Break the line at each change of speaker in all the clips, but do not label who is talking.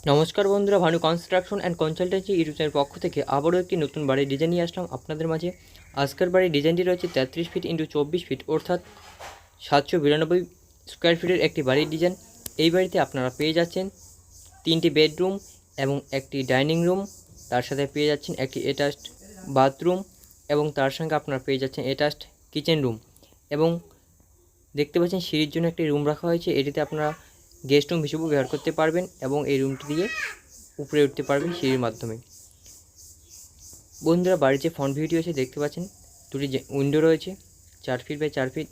নমস্কার বন্ধুরা, Bhanu construction and consultancy YouTube চ্যানেলের পক্ষ থেকে আবারও একটি নতুন বাড়ির ডিজাইন নিয়ে আসলাম আপনাদের মাঝে। আজকের বাড়ির ডিজাইনটি রয়েছে 33 ফিট ইন্টু 24 ফিট অর্থাৎ 792 স্কোয়ার ফিটের একটি বাড়ির ডিজাইন। এই বাড়িতে আপনারা পেয়ে যাচ্ছেন 3টি বেডরুম এবং একটি ডাইনিং রুম, তার সাথে পেয়ে যাচ্ছেন একটি অ্যাটাচড বাথরুম এবং তার সঙ্গে আপনারা পেয়ে যাচ্ছেন অ্যাটাচড কিচেন রুম এবং দেখতে পাচ্ছেন সিঁড়ির জন্য একটি রুম রাখা হয়েছে। এটিতে আপনারা গেস্ট রুম হিসেবেও ব্যবহার করতে পারবেন এবং এই রুমটি দিয়ে উপরে উঠতে পারবেন সিঁড়ির মাধ্যমে। বন্ধুরা, বাড়ির যে ফ্রন্ট ভিউটি আছে দেখতে পাচ্ছেন দুটি উইন্ডো রয়েছে 4 ফিট বাই 4 ফিট।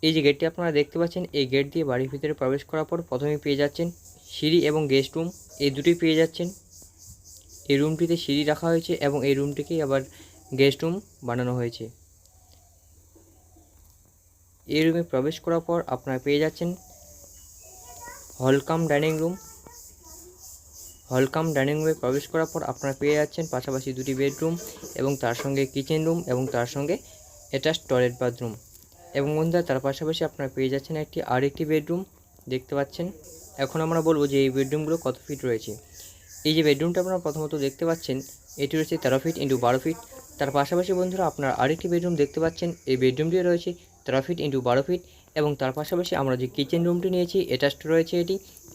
এই যে গেটটি আপনারা দেখতে পাচ্ছেন, এই গেট দিয়ে বাড়ির ভিতরে প্রবেশ করার পর প্রথমে পেয়ে যাচ্ছেন সিঁড়ি এবং গেস্ট রুম, এই দুটোই পেয়ে যাচ্ছেন। এই রুমটিতে সিঁড়ি রাখা হয়েছে এবং এই রুমটিকেই আবার গেস্ট রুম বানানো হয়েছে। এই রুমে প্রবেশ করার পর আপনারা পেয়ে যাচ্ছেন হলকাম ডাইনিং রুম। হলকাম ডাইনিং রুমে প্রবেশ করার পর আপনারা পেয়ে যাচ্ছেন পাশাপাশি দুটি বেডরুম এবং তার সঙ্গে কিচেন রুম এবং তার সঙ্গে অ্যাটাচড টয়লেট বাথরুম এবং বন্ধুরা তার পাশাপাশি আপনারা পেয়ে যাচ্ছেন আরেকটি বেডরুম দেখতে পাচ্ছেন। এখন আমরা বলবো যে এই বেডরুমগুলো কত ফিট রয়েছে। এই যে বেডরুমটা আপনারা প্রথমত দেখতে পাচ্ছেন এটি রয়েছে 13 ফিট ইন্টু 12 ফিট। তার পাশাপাশি বন্ধুরা আপনারা আরেকটি বেডরুম দেখতে পাচ্ছেন, এই বেডরুমটি রয়েছে 13 ফিট ইন্টু 12 ফিট এবং তার পাশাপাশি আমরা যে কিচেন রুমটি নিয়েছি অ্যাটাচড রয়েছে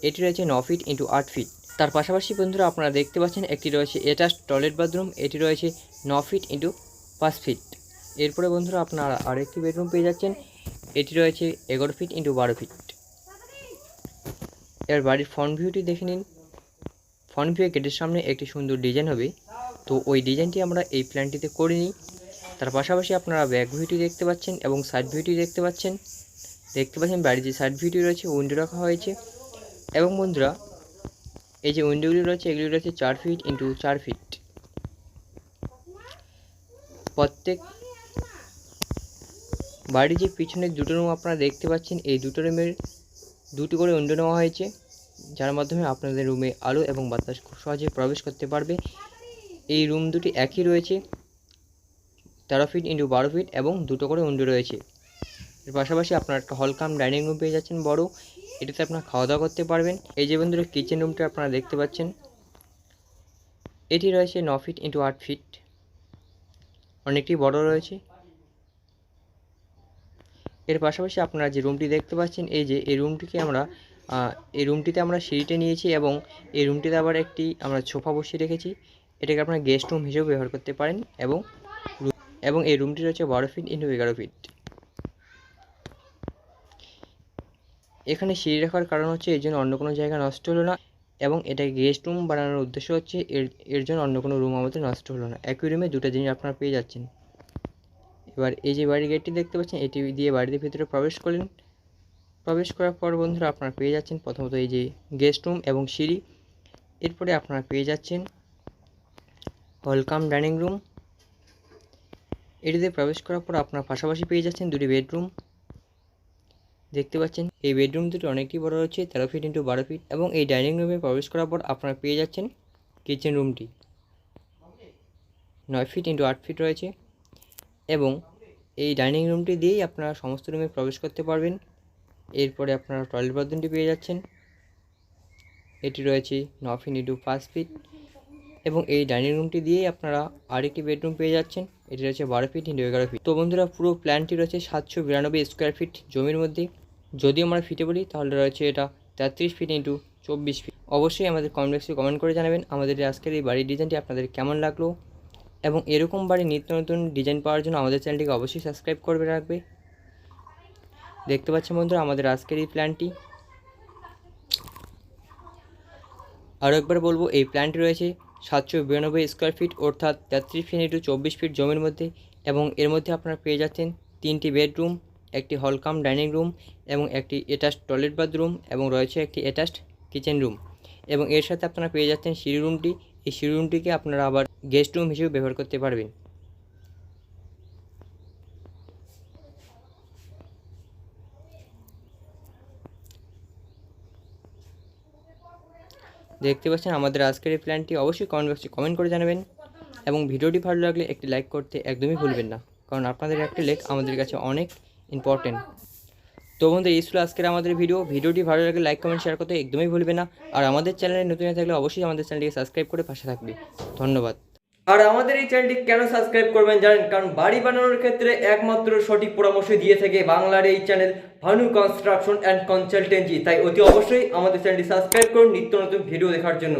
এটি রয়েছে 9 ফিট ইন্টু 8 ফিট। তার পাশাপাশি বন্ধুরা আপনারা দেখতে পাচ্ছেন একটি রয়েছে অ্যাটাচড টয়লেট বাথরুম, এটি রয়েছে 9 ফিট ইন্টু 5 ফিট। এরপরে বন্ধুরা আপনারা আরেকটি বেডরুম পেয়ে যাচ্ছেন, এটি রয়েছে 11 ফিট ইন্টু 12 ফিট। এর বাড়ির ফ্রন্ট ভিউটি দেখে নিন। ফ্রন্ট ভিউ গেটের সামনে একটি সুন্দর ডিজাইন হবে, তো ওই ডিজাইনটি আমরা এই প্ল্যানটিতে করে নিই। তার পাশাপাশি আপনারা ব্যাক ভিউটি দেখতে পাচ্ছেন এবং সাইড ভিউটি দেখতে পাচ্ছেন। বাড়ির যে সাইড ভিউটি রয়েছে উইন্ডো রাখা হয়েছে এবং বন্ধুরা এই যে উইন্ডোগুলি রয়েছে এগুলি রয়েছে 4 ফিট ইন্টু 4 ফিট। প্রত্যেক বাড়ির যে পিছনের দুটো রুম আপনারা দেখতে পাচ্ছেন, এই দুটো রুমের দুটি করে উইন্ডো নেওয়া হয়েছে, যার মাধ্যমে আপনাদের রুমে আলো এবং বাতাস খুব সহজে প্রবেশ করতে পারবে। এই রুম দুটি একই রয়েছে 13 ফিট ইন্টু 12 ফিট এবং দুটো করে উইন্ডো রয়েছে। এর পাশাপাশি আপনারা একটা হলকাম ডাইনিং রুম পেয়ে যাচ্ছেন বড়, এটাতে আপনারা খাওয়া দাওয়া করতে পারবেন। এই যে বন্ধুরা কিচেন রুমটা আপনারা দেখতে পাচ্ছেন, এটি রয়েছে 9 ফিট ইন্টু 8 ফিট, অনেকটি বড় রয়েছে। এর পাশাপাশি আপনারা যে রুমটি দেখতে পাচ্ছেন এই রুমটিতে আমরা সিঁড়িতে নিয়েছি এবং এই রুমটিতে আবার একটি আমরা সোফা বসিয়ে রেখেছি, এটাকে আপনারা গেস্ট রুম হিসেবে ব্যবহার করতে পারেন এবং এই রুমটি রয়েছে 12 ফিট ইন্টু 11 ফিট। এখানে সিঁড়ি রাখার কারণ হচ্ছে এর জন্য অন্য কোনো জায়গা নষ্ট হলো না এবং এটাকে গেস্ট রুম বানানোর উদ্দেশ্য হচ্ছে এর জন্য অন্য কোনো রুম আমাদের নষ্ট হলো না। একই রুমে দুটো জিনিস আপনারা পেয়ে যাচ্ছেন। এবার এই যে বাড়ির গেটটি দেখতে পাচ্ছেন, এটি দিয়ে বাড়ির ভিতরে প্রবেশ করলেন। প্রবেশ করার পর বন্ধুরা আপনারা পেয়ে যাচ্ছেন প্রথমত এই যে গেস্ট রুম এবং সিঁড়ি। এরপরে আপনারা পেয়ে যাচ্ছেন ওয়েলকাম ডাইনিং রুম। এটিতে প্রবেশ করার পর আপনারা পাশাপাশি পেয়ে যাচ্ছেন দুটি বেডরুম দেখতে পাচ্ছেন। এই বেডরুম দুটি অনেকটি বড় রয়েছে 13 ফিট ইন্টু 12 ফিট এবং এই ডাইনিং রুমে প্রবেশ করার পর আপনারা পেয়ে যাচ্ছেন কিচেন রুমটি 9 ফিট ইন্টু 8 ফিট রয়েছে এবং এই ডাইনিং রুমটি দিয়েই আপনারা সমস্ত রুমে প্রবেশ করতে পারবেন। এরপরে আপনারা টয়লেট বাথরুমটি পেয়ে যাচ্ছেন, এটি রয়েছে 9 ফিট ইন্টু 5 ফিট এবং এই ডাইনিং রুমটি দিয়েই আপনারা আরেকটি বেডরুম পেয়ে যাচ্ছেন, এটি রয়েছে 12 ফিট ইন্টু 11 ফিট। তো বন্ধুরা পুরো প্ল্যানটি রয়েছে 792 স্কোয়ার ফিট জমির মধ্যে। যদি আমরা ফিটে বলি তাহলে রয়েছে এটা 33 ফিট ইন্টু 24 ফিট। অবশ্যই আমাদের কমেন্ট বক্সে কমেন্ট করে জানাবেন আমাদের আজকের এই বাড়ির ডিজাইনটি আপনাদের কেমন লাগলো এবং এরকম বাড়ির নিত্য নতুন ডিজাইন পাওয়ার জন্য আমাদের চ্যানেলটিকে অবশ্যই সাবস্ক্রাইব করে রাখবে। দেখতে পাচ্ছেন বন্ধুরা আমাদের আজকের এই প্ল্যানটি। আরও একবার বলবো, এই প্ল্যানটি রয়েছে 792 স্কোয়ার ফিট অর্থাৎ 33 ফিট ইন্টু 24 ফিট জমির মধ্যে এবং এর মধ্যে আপনারা পেয়ে যাচ্ছেন 3টি বেডরুম, একটি হলকাম ডাইনিং রুম এবং একটি অ্যাটাচড টয়লেট বাথরুম এবং রয়েছে একটি অ্যাটাচড কিচেন রুম এবং এর সাথে আপনারা পেয়ে যাচ্ছেন সিঁড়ি রুমটি। এই সিঁড়ি রুমটিকে আপনারা আবার গেস্ট রুম হিসেবে ব্যবহার করতে পারবেন। দেখতে পাচ্ছেন আমাদের আজকের এই প্ল্যানটি। অবশ্যই কমেন্ট বক্সে কমেন্ট করে জানাবেন এবং ভিডিওটি ভালো লাগলে একটি লাইক করতে একদমই ভুলবেন না, কারণ আপনাদের একটি লাইক আমাদের কাছে অনেক ইম্পর্টেন্ট। তো বন্ধুরা এই ছিল আজকের আমাদের ভিডিওটি ভালো লাগলে লাইক কমেন্ট শেয়ার করতে একদমই ভুলবে না। আর আমাদের চ্যানেলে নতুন হয়ে থাকলে অবশ্যই আমাদের চ্যানেলটিকে সাবস্ক্রাইব করে পাশে থাকবে। ধন্যবাদ। আর আমাদের এই চ্যানেলটি কেন সাবস্ক্রাইব করবেন জানেন? কারণ বাড়ি বানানোর ক্ষেত্রে একমাত্র সঠিক পরামর্শ দিয়ে থাকে বাংলার এই channel Bhanu construction and consultancy. তাই অতি অবশ্যই আমাদের চ্যানেলটি সাবস্ক্রাইব করুন নিত্য নতুন ভিডিও দেখার জন্য।